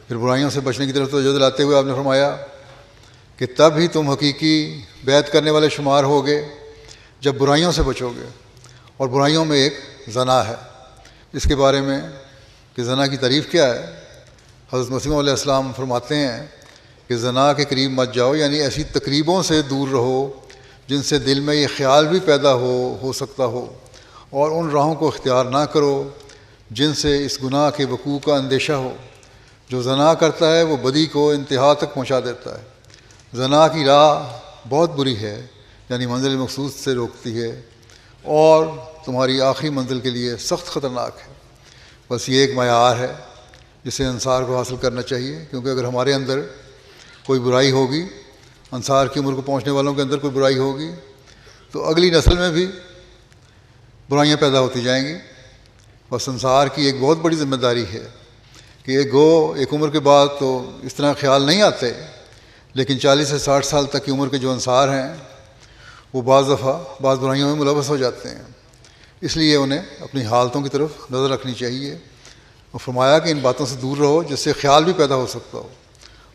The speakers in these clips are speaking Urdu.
پھر برائیوں سے بچنے کی طرف توجہ دلاتے ہوئے آپ نے فرمایا کہ تب ہی تم حقیقی بیعت کرنے والے شمار ہوگے جب برائیوں سے بچو گے. اور برائیوں میں ایک زنا ہے. اس کے بارے میں کہ زنا کی تعریف کیا ہے، حضرت مسیح علیہ السلام فرماتے ہیں کہ زنا کے قریب مت جاؤ، یعنی ایسی تقریبوں سے دور رہو جن سے دل میں یہ خیال بھی پیدا ہو سکتا ہو، اور ان راہوں کو اختیار نہ کرو جن سے اس گناہ کے وقوع کا اندیشہ ہو. جو زنا کرتا ہے وہ بدی کو انتہا تک پہنچا دیتا ہے. زنا کی راہ بہت بری ہے، یعنی منزل مقصود سے روکتی ہے اور تمہاری آخری منزل کے لیے سخت خطرناک ہے. بس یہ ایک معیار ہے جسے انصار کو حاصل کرنا چاہیے، کیونکہ اگر ہمارے اندر کوئی برائی ہوگی، انصار کی عمر کو پہنچنے والوں کے اندر کوئی برائی ہوگی، تو اگلی نسل میں بھی برائیاں پیدا ہوتی جائیں گی. بس انصار کی ایک بہت بڑی ذمہ داری ہے کہ ایک عمر کے بعد تو اس طرح خیال نہیں آتے، لیکن 40 سے 60 سال تک کی عمر کے جو انصار ہیں وہ بعض دفعہ بعض برائیوں میں ملوث ہو جاتے ہیں. اس لیے انہیں اپنی حالتوں کی طرف نظر رکھنی چاہیے اور فرمایا کہ ان باتوں سے دور رہو جس سے خیال بھی پیدا ہو سکتا ہو.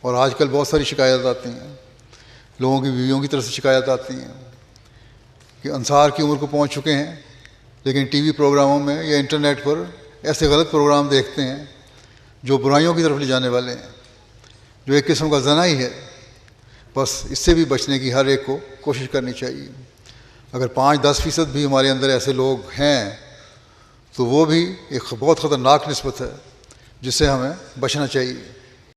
اور آج کل بہت ساری شکایات آتی ہیں، لوگوں کی بیویوں کی طرف سے شکایات آتی ہیں کہ انصار کی عمر کو پہنچ چکے ہیں لیکن ٹی وی پروگراموں میں یا انٹرنیٹ پر ایسے غلط پروگرام دیکھتے ہیں جو برائیوں کی طرف لے جانے والے ہیں، جو ایک قسم کا زنا ہی ہے. بس اس سے بھی بچنے کی ہر ایک کو کوشش کرنی چاہیے. اگر 5-10% بھی ہمارے اندر ایسے لوگ ہیں تو وہ بھی ایک بہت خطرناک نسبت ہے جس سے ہمیں بچنا چاہیے.